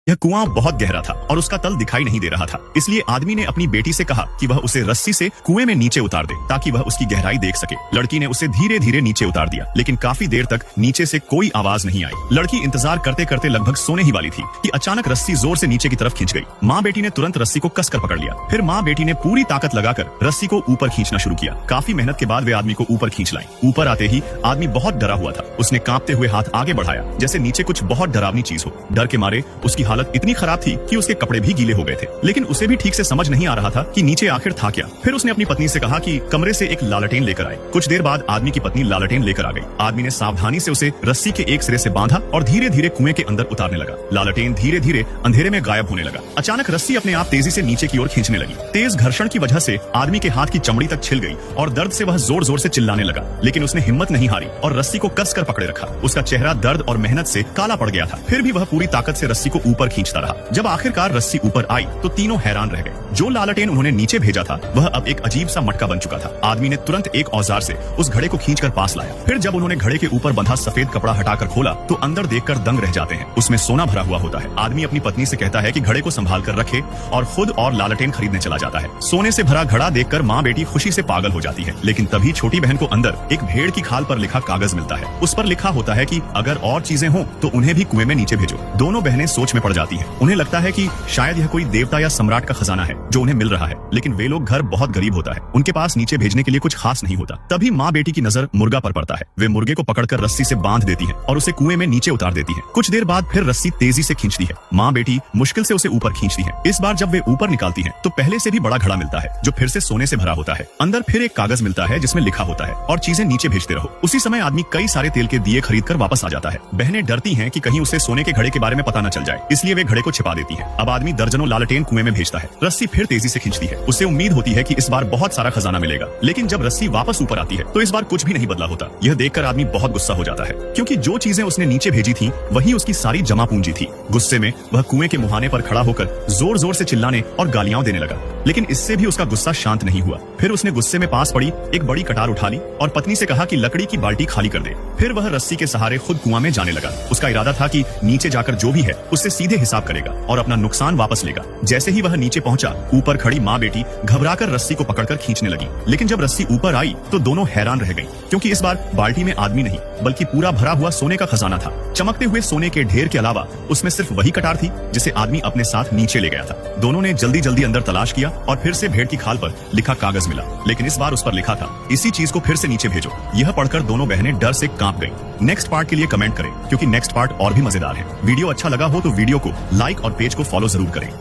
यह कुआं बहुत गहरा था और उसका तल दिखाई नहीं दे रहा था, इसलिए आदमी ने अपनी बेटी से कहा कि वह उसे रस्सी से कुएं में नीचे उतार दे ताकि वह उसकी गहराई देख सके। लड़की ने उसे धीरे धीरे नीचे उतार दिया, लेकिन काफी देर तक नीचे से कोई आवाज नहीं आई। लड़की इंतजार करते करते लगभग सोने ही वाली थी कि अचानक रस्सी जोर से नीचे की तरफ खींच गई। माँ बेटी ने तुरंत रस्सी को कसकर पकड़ लिया। फिर माँ बेटी ने पूरी ताकत लगाकर रस्सी को ऊपर खींचना शुरू किया। काफी मेहनत के बाद वे आदमी को ऊपर खींच लाए। ऊपर आते ही आदमी बहुत डरा हुआ था। उसने कांपते हुए हाथ आगे बढ़ाया जैसे नीचे कुछ बहुत डरावनी चीज हो। डर के मारे उसकी हालत इतनी खराब थी कि उसके कपड़े भी गीले हो गए थे, लेकिन उसे भी ठीक से समझ नहीं आ रहा था कि नीचे आखिर था क्या। फिर उसने अपनी पत्नी से कहा कि कमरे से एक लालटेन लेकर आए। कुछ देर बाद आदमी की पत्नी लालटेन लेकर आ गई। आदमी ने सावधानी से उसे रस्सी के एक सिरे से बांधा और धीरे धीरे कुएं के अंदर उतारने लगा। लालटेन धीरे धीरे अंधेरे में गायब होने लगा। अचानक रस्सी अपने आप तेजी से नीचे की ओर खींचने लगी। तेज घर्षण की वजह से आदमी के हाथ की चमड़ी तक छिल गई और दर्द से वह जोर जोर से चिल्लाने लगा, लेकिन उसने हिम्मत नहीं हारी और रस्सी को कसकर पकड़े रखा। उसका चेहरा दर्द और मेहनत से काला पड़ गया था, फिर भी वह पूरी ताकत से रस्सी को ऊपर खींचता रहा। जब आखिरकार रस्सी ऊपर आई तो तीनों हैरान रह गए। जो लालटेन उन्होंने नीचे भेजा था वह अब एक अजीब सा मटका बन चुका था। आदमी ने तुरंत एक औजार से उस घड़े को खींचकर पास लाया। फिर जब उन्होंने घड़े के ऊपर बंधा सफेद कपड़ा हटाकर खोला तो अंदर देखकर दंग रह जाते हैं। उसमें सोना भरा हुआ होता है। आदमी अपनी पत्नी से कहता है कि घड़े को संभाल कर रखे और खुद और लालटेन खरीदने चला जाता है। सोने से भरा घड़ा देखकर माँ बेटी खुशी से पागल हो जाती है, लेकिन तभी छोटी बहन को अंदर एक भेड़ की खाल पर लिखा कागज मिलता है। उस पर लिखा होता है कि अगर और चीजें हों तो उन्हें भी कुएं में नीचे भेजो। दोनों बहनें सोच में पड़ जाती हैं। उन्हें लगता है कि शायद यह कोई देवता या सम्राट का खजाना है जो उन्हें मिल रहा है, लेकिन वे लोग घर बहुत गरीब होता है, उनके पास नीचे भेजने के लिए कुछ खास नहीं होता। तभी माँ बेटी की नजर मुर्गा पर पड़ता है। वे मुर्गे को पकड़कर रस्सी से बांध देती है और उसे कुएं में नीचे उतार देती है। कुछ देर बाद फिर रस्सी तेजी से खींचती है। माँ बेटी मुश्किल से उसे ऊपर खींचती है। इस बार जब वे ऊपर निकालती है तो पहले से भी बड़ा घड़ा मिलता है जो फिर से सोने से भरा होता है। अंदर फिर एक कागज मिलता है जिसमें लिखा होता है और चीजें नीचे भेजते रहो। उसी समय आदमी कई सारे तेल के दिए खरीद कर वापस आ जाता है। बहनें डरती हैं कि कहीं उसे सोने के घड़े के बारे में पता न चल जाए, इसलिए वे घड़े को छिपा देती हैं। अब आदमी दर्जनों लालटेन कुएं में भेजता है। रस्सी फिर तेजी से खींचती है। उसे उम्मीद होती है कि इस बार बहुत सारा खजाना मिलेगा, लेकिन जब रस्सी वापस ऊपर आती है तो इस बार कुछ भी नहीं बदला होता। यह देखकर आदमी बहुत गुस्सा हो जाता है, क्योंकि जो चीजें उसने नीचे भेजी थी वही उसकी सारी जमा पूंजी थी। गुस्से में वह कुएं के मुहाने पर खड़ा होकर जोर जोर से चिल्लाने और गालियां देने लगा, लेकिन इससे भी उसका गुस्सा शांत नहीं हुआ। फिर उसने गुस्से में पास पड़ी एक बड़ी कटार उठा ली और पत्नी से कहा कि लकड़ी की बाल्टी खाली कर दे। फिर वह रस्सी के सहारे खुद कुआं में जाने लगा। उसका इरादा था कि नीचे जाकर जो भी है उससे सीधे हिसाब करेगा और अपना नुकसान वापस लेगा। जैसे ही वह नीचे पहुंचा, ऊपर खड़ी माँ बेटी घबराकर रस्सी को पकड़कर खींचने लगी, लेकिन जब रस्सी ऊपर आई तो दोनों हैरान रह गईं, क्योंकि इस बार बाल्टी में आदमी नहीं बल्कि पूरा भरा हुआ सोने का खजाना था। चमकते हुए सोने के ढेर के अलावा उसमें सिर्फ वही कटार थी जिसे आदमी अपने साथ नीचे ले गया था। दोनों ने जल्दी जल्दी अंदर तलाश किया और फिर से भेड़ की खाल पर लिखा कागज मिला, लेकिन इस बार उस पर लिखा था इसी चीज को फिर से नीचे भेजो। यह पढ़कर दोनों बहनें डर से कांप गईं। नेक्स्ट पार्ट के लिए कमेंट करें, क्योंकि नेक्स्ट पार्ट और भी मजेदार है। वीडियो अच्छा लगा हो तो वीडियो को लाइक और पेज को फॉलो जरूर करें।